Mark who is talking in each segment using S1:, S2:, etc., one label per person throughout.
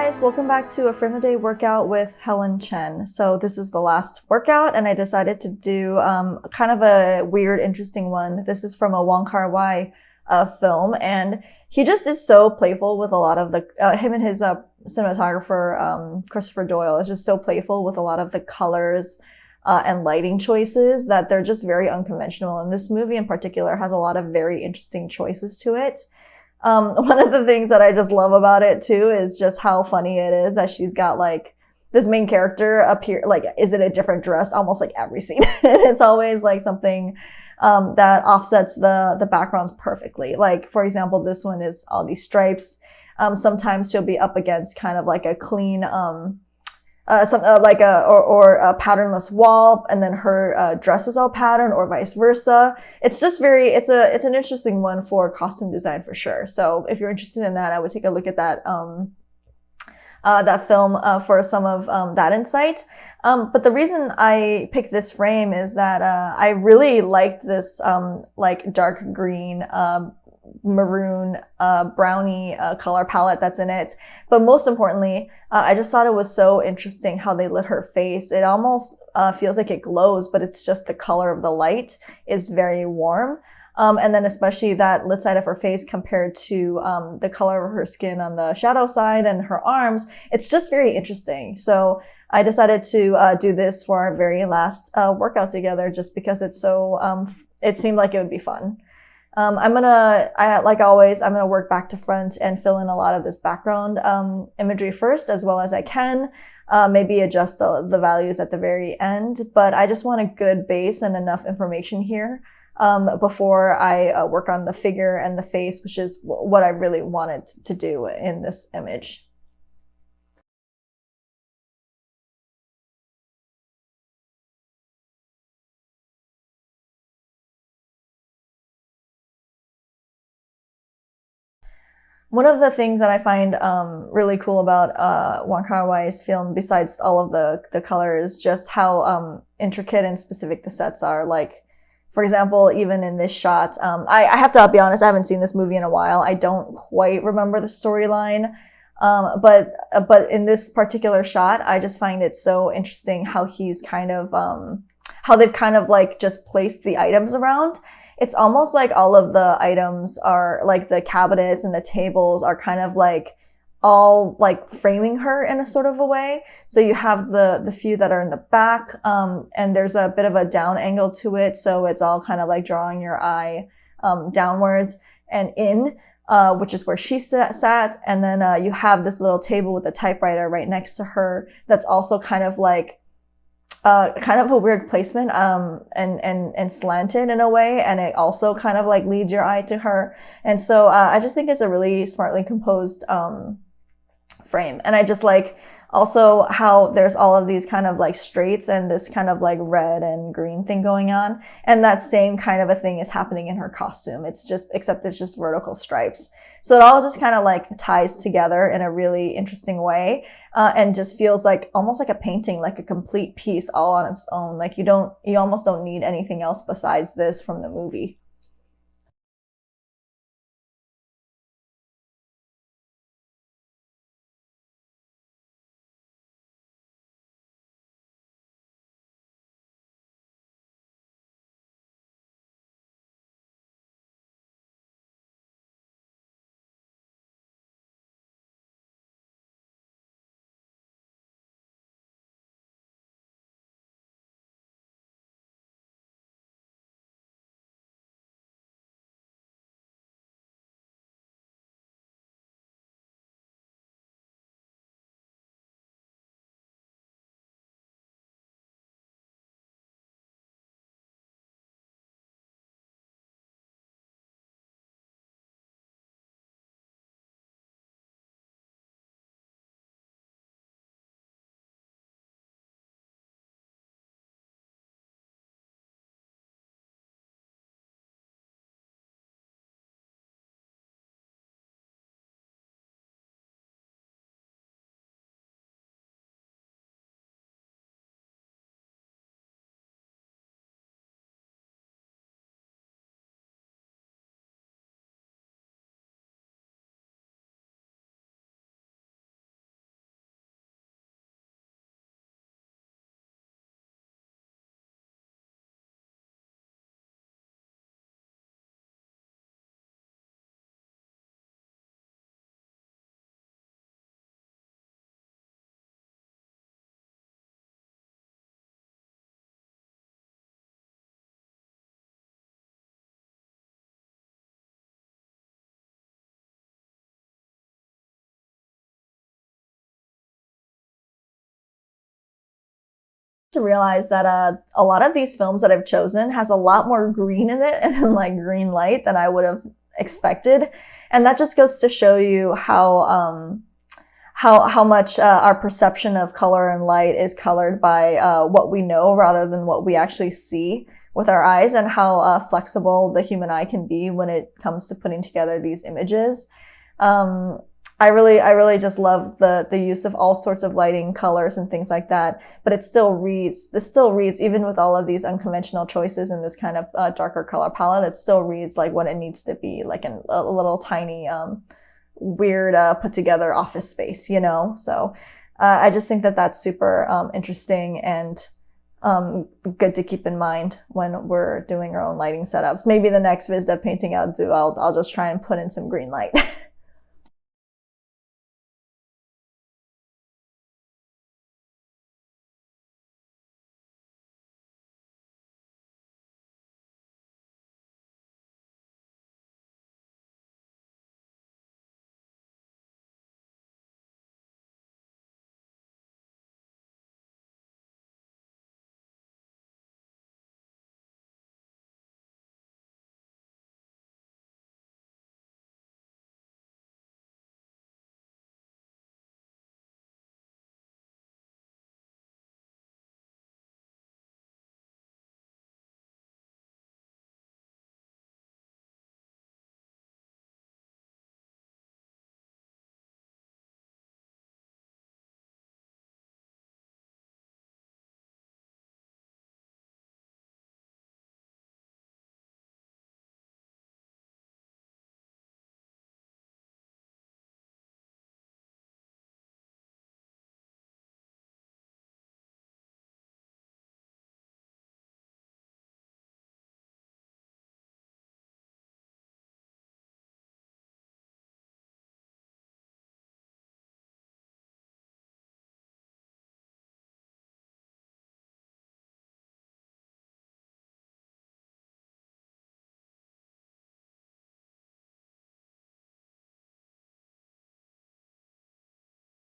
S1: guys, welcome back to a Frame a Day workout with Helen Chen. So this is the last workout and I decided to do kind of a weird, interesting one. This is from a Wong Kar-wai film, and he just is so playful with a lot of the, him and his cinematographer, Christopher Doyle, is just so playful with a lot of the colors and lighting choices that they're just very unconventional. And this movie in particular has a lot of very interesting choices to it. One of the things that I just love about it too is just how funny it is that she's got like this main character appear, like, is in a different dress almost like every scene. And it's always like something, that offsets the backgrounds perfectly. Like, for example, this one is all these stripes. Sometimes she'll be up against kind of like a clean, like a patternless wall, and then her dress is all patterned, or vice versa. It's just very, it's an interesting one for costume design for sure. So if you're interested in that, I would take a look at that that film for some of that insight. But the reason I picked this frame is that I really liked this like dark green maroon brownie color palette that's in it. But most importantly, I just thought it was so interesting how they lit her face. It almost feels like it glows, but it's just the color of the light is very warm. And then especially that lit side of her face compared to the color of her skin on the shadow side and her arms, it's just very interesting. So I decided to do this for our very last workout together, just because it's so, it seemed like it would be fun. Like always, I'm gonna work back to front and fill in a lot of this background imagery first, as well as I can. Maybe adjust the values at the very end, but I just want a good base and enough information here before I work on the figure and the face, which is what I really wanted to do in this image. One of the things that I find really cool about Wong Kar-wai's film, besides all of the colors, just how intricate and specific the sets are. Like, for example, even in this shot, I have to be honest, I haven't seen this movie in a while. I don't quite remember the storyline, but in this particular shot, I just find it so interesting how he's kind of how they've kind of like just placed the items around. It's almost like all of the items are like the cabinets and the tables are kind of like all like framing her in a sort of a way. So you have the few that are in the back, and there's a bit of a down angle to it. So it's all kind of like drawing your eye downwards and in, which is where she sat. And then you have this little table with a typewriter right next to her that's also kind of like kind of a weird placement, and slanted in a way, and it also kind of like leads your eye to her. And so I just think it's a really smartly composed frame. And I just like also how there's all of these kind of like straights and this kind of like red and green thing going on. And that same kind of a thing is happening in her costume. It's just, except it's just vertical stripes. So it all just kind of like ties together in a really interesting way, and just feels like almost like a painting, like a complete piece all on its own. Like you almost don't need anything else besides this from the movie. To realize that a lot of these films that I've chosen has a lot more green in it and like green light than I would have expected, and that just goes to show you how much our perception of color and light is colored by what we know rather than what we actually see with our eyes, and how flexible the human eye can be when it comes to putting together these images. Um, I really just love the use of all sorts of lighting, colors, and things like that. But it still reads. This still reads, even with all of these unconventional choices in this kind of darker color palette. It still reads like what it needs to be, like a little tiny, weird, put together office space. You know. So I just think that that's super interesting and good to keep in mind when we're doing our own lighting setups. Maybe the next VisDev painting I'll do, I'll just try and put in some green light.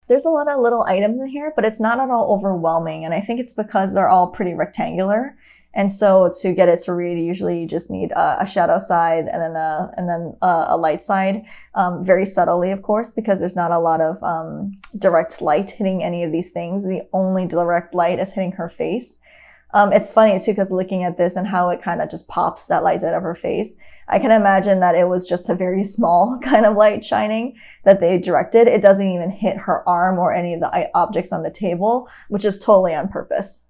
S1: There's a lot of little items in here, but it's not at all overwhelming. And I think it's because they're all pretty rectangular. And so to get it to read, usually you just need a shadow side and then a light side, very subtly, of course, because there's not a lot of direct light hitting any of these things. The only direct light is hitting her face. It's funny too, because looking at this and how it kind of just pops that light out of her face, I can imagine that it was just a very small kind of light shining that they directed. It doesn't even hit her arm or any of the objects on the table, which is totally on purpose.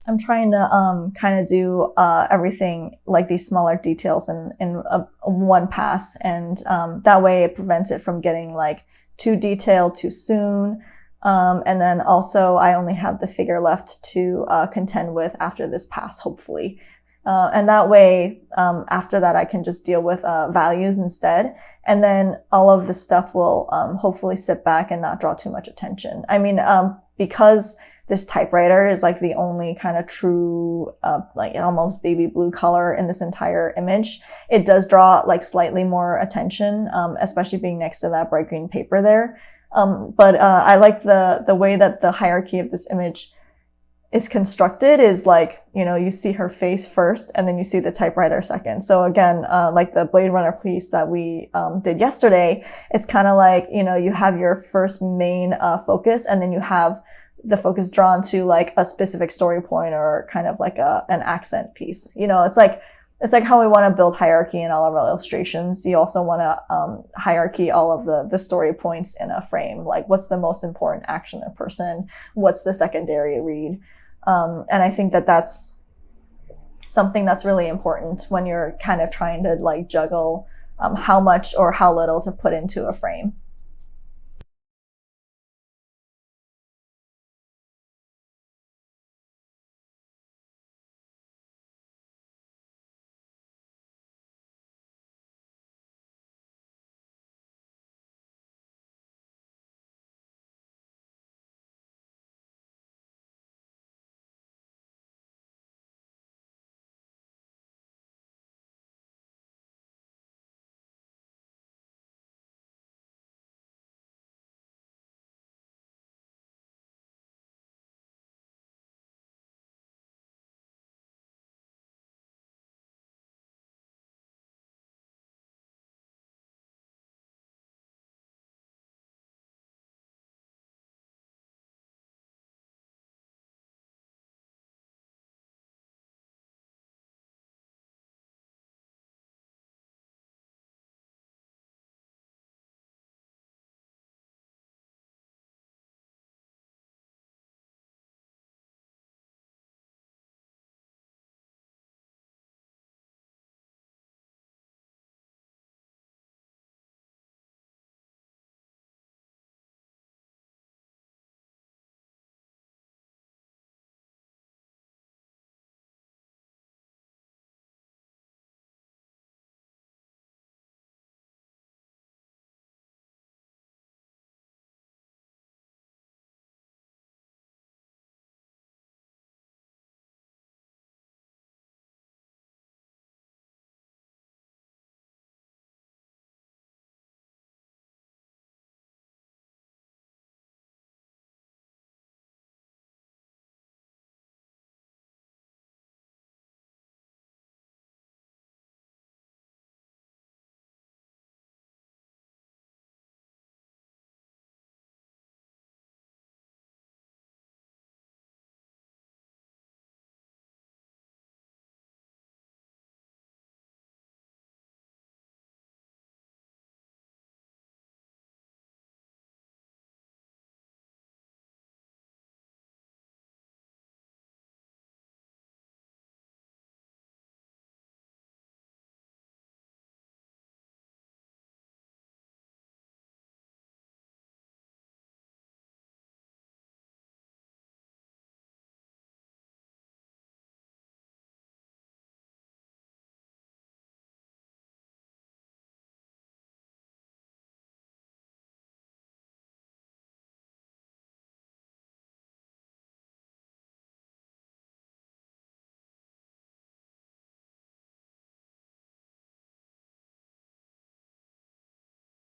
S1: I'm trying to kind of do everything like these smaller details in one pass, and that way it prevents it from getting like too detailed too soon. And then also I only have the figure left to contend with after this pass, hopefully. And that way, after that, I can just deal with values instead. And then all of the stuff will hopefully sit back and not draw too much attention. I mean, because this typewriter is like the only kind of true, like almost baby blue color in this entire image, it does draw like slightly more attention, especially being next to that bright green paper there. But I like the way that the hierarchy of this image is constructed is like, you know, you see her face first and then you see the typewriter second. So again, like the Blade Runner piece that we did yesterday, it's kind of like, you know, you have your first main focus and then you have the focus drawn to like a specific story point or kind of like an accent piece. You know, it's like how we want to build hierarchy in all of our illustrations. You also want to hierarchy all of the story points in a frame. Like what's the most important action in person? What's the secondary read? And I think that that's something that's really important when you're kind of trying to like juggle how much or how little to put into a frame.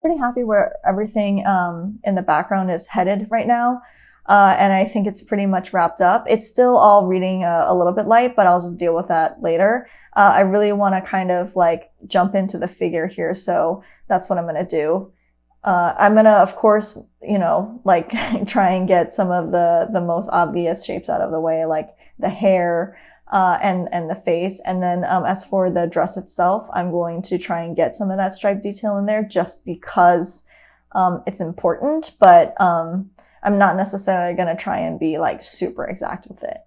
S1: Pretty happy where everything in the background is headed right now. And I think it's pretty much wrapped up. It's still all reading a little bit light, but I'll just deal with that later. I really want to kind of like jump into the figure here, so that's what I'm going to do. I'm going to, of course, you know, like try and get some of the most obvious shapes out of the way, like the hair, and the face. And then as for the dress itself, I'm going to try and get some of that stripe detail in there just because it's important, but I'm not necessarily going to try and be like super exact with it.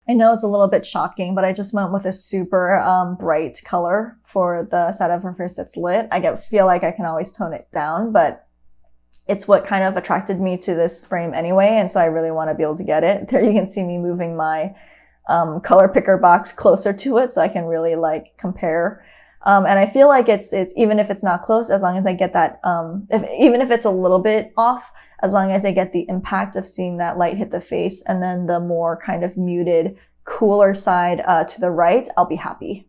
S1: I know it's a little bit shocking, but I just went with a super bright color for the side of her face that's lit. Feel like I can always tone it down, but it's what kind of attracted me to this frame anyway, and so I really want to be able to get it. There you can see me moving my color picker box closer to it so I can really like compare. And I feel like it's even if it's not close, as long as I get that, even if it's a little bit off, as long as I get the impact of seeing that light hit the face and then the more kind of muted, cooler side to the right, I'll be happy.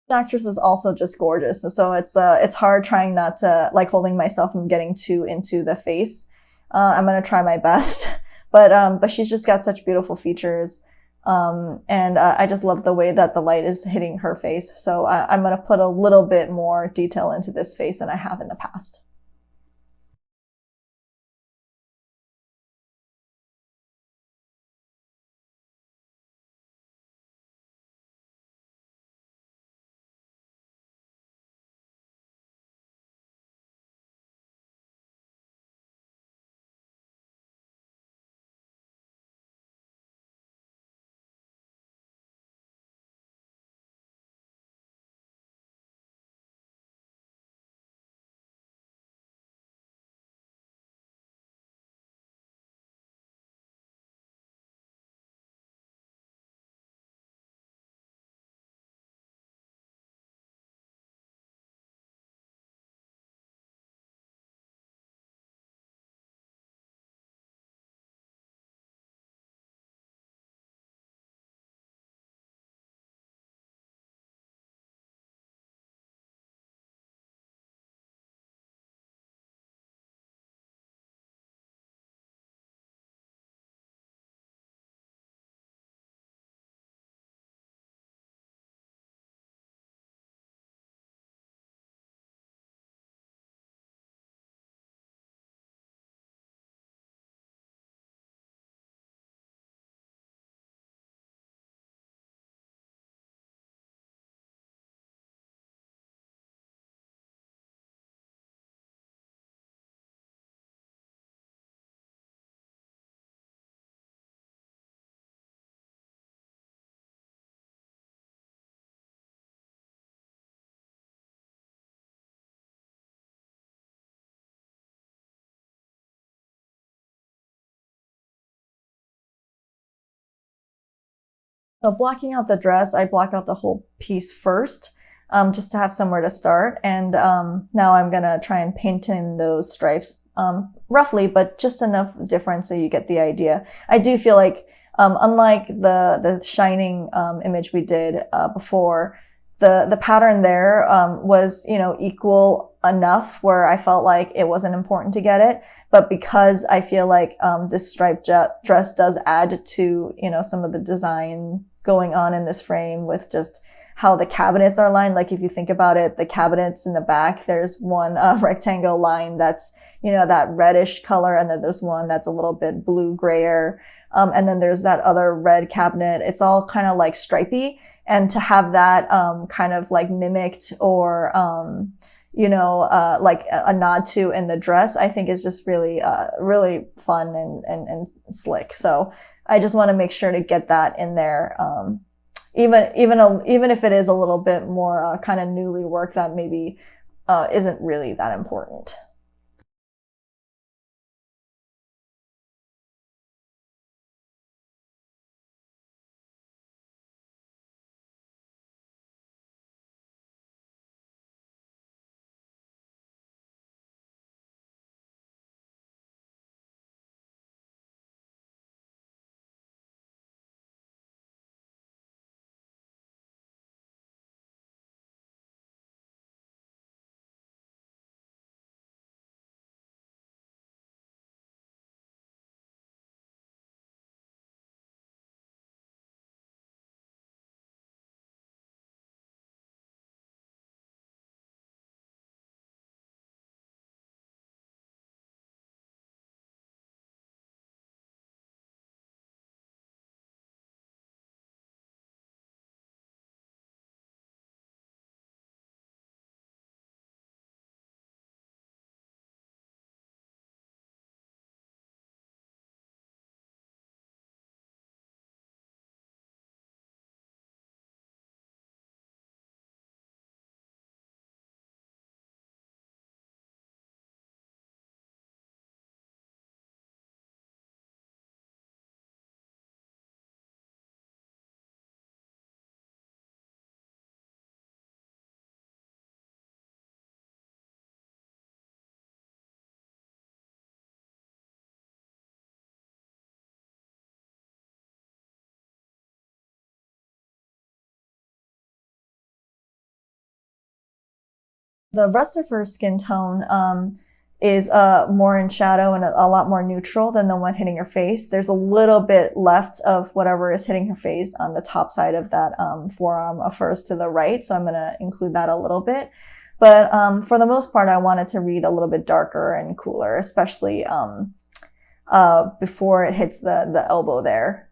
S1: The actress is also just gorgeous, so it's hard trying not to like holding myself from getting too into the face. I'm gonna try my best, but she's just got such beautiful features, and I just love the way that the light is hitting her face. So I'm gonna put a little bit more detail into this face than I have in the past. So blocking out the dress, I block out the whole piece first, just to have somewhere to start. And now I'm gonna try and paint in those stripes, roughly, but just enough difference so you get the idea. I do feel like, unlike the shining image we did before, the pattern there was equal enough where I felt like it wasn't important to get it. But because I feel like this striped dress does add to some of the design going on in this frame with just how the cabinets are lined. Like if you think about it, the cabinets in the back, there's one rectangle line that's, that reddish color, and then there's one that's a little bit blue grayer. And then there's that other red cabinet. It's all kind of like stripy. And to have that kind of like mimicked or, like a nod to in the dress, I think is just really, really fun and slick. So I just want to make sure to get that in there. Even if it is a little bit more kind of newly work that maybe isn't really that important. The rest of her skin tone is more in shadow and a lot more neutral than the one hitting her face. There's a little bit left of whatever is hitting her face on the top side of that forearm of hers to the right, so I'm going to include that a little bit. But for the most part, I wanted to read a little bit darker and cooler, especially before it hits the elbow there.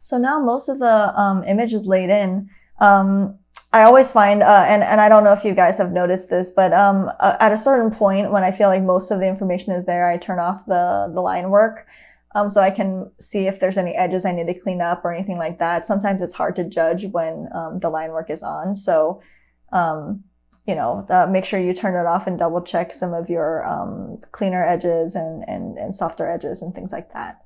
S1: So now most of the image is laid in. I always find, and I don't know if you guys have noticed this, but at a certain point when I feel like most of the information is there, I turn off the line work so I can see if there's any edges I need to clean up or anything like that. Sometimes it's hard to judge when the line work is on. So make sure you turn it off and double check some of your cleaner edges and softer edges and things like that.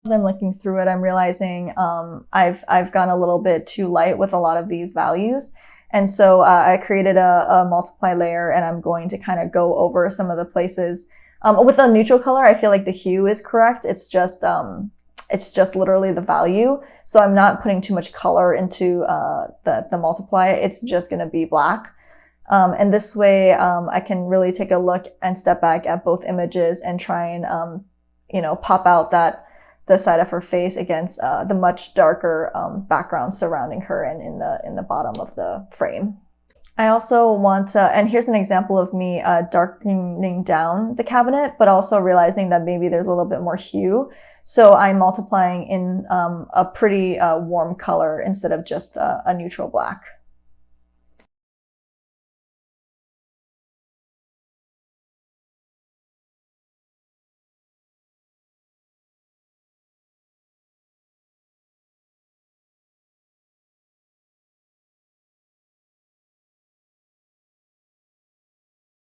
S1: As I'm looking through it, I'm realizing I've gone a little bit too light with a lot of these values. And so I created a multiply layer, and I'm going to kind of go over some of the places. With a neutral color, I feel like the hue is correct. It's just literally the value. So I'm not putting too much color into the multiply. It's just going to be black. And this way I can really take a look and step back at both images and try and pop out the side of her face against the much darker background surrounding her and in the bottom of the frame. I also want to, and here's an example of me darkening down the cabinet, but also realizing that maybe there's a little bit more hue. So I'm multiplying in a pretty warm color instead of just a neutral black.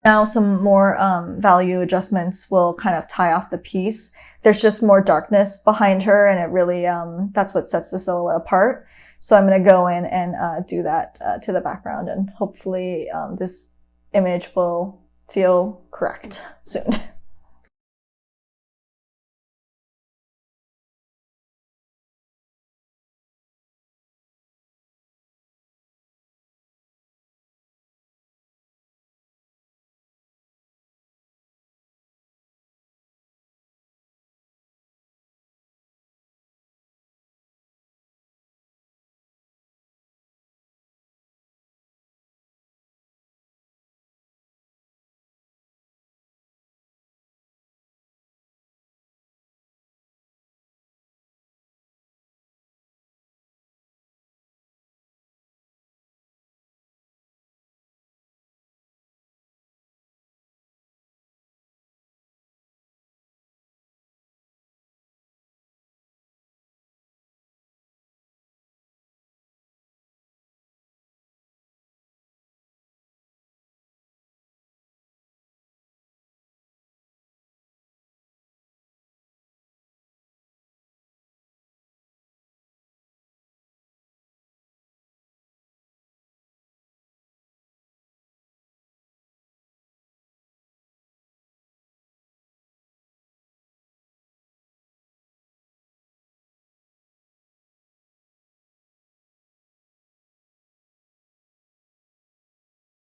S1: Now some more value adjustments will kind of tie off the piece. There's just more darkness behind her, and it really, that's what sets the silhouette apart. So I'm going to go in and do that to the background, and hopefully this image will feel correct soon.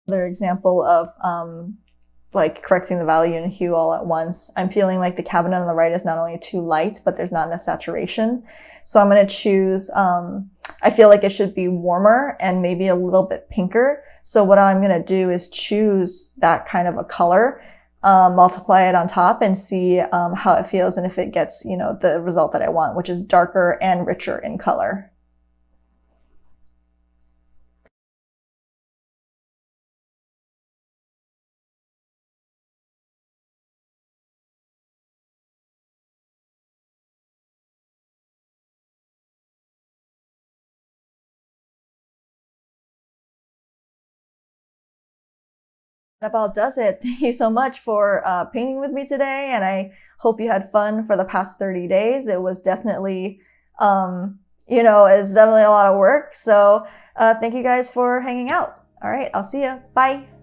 S1: Another example of like correcting the value and hue all at once. I'm feeling like the cabinet on the right is not only too light, but there's not enough saturation. So I'm going to choose, I feel like it should be warmer and maybe a little bit pinker. So what I'm going to do is choose that kind of a color, multiply it on top, and see how it feels and if it gets, the result that I want, which is darker and richer in color. That about does it. Thank you so much for painting with me today, and I hope you had fun for the past 30 days. It was definitely, it's definitely a lot of work. So thank you guys for hanging out. All right, I'll see you. Bye.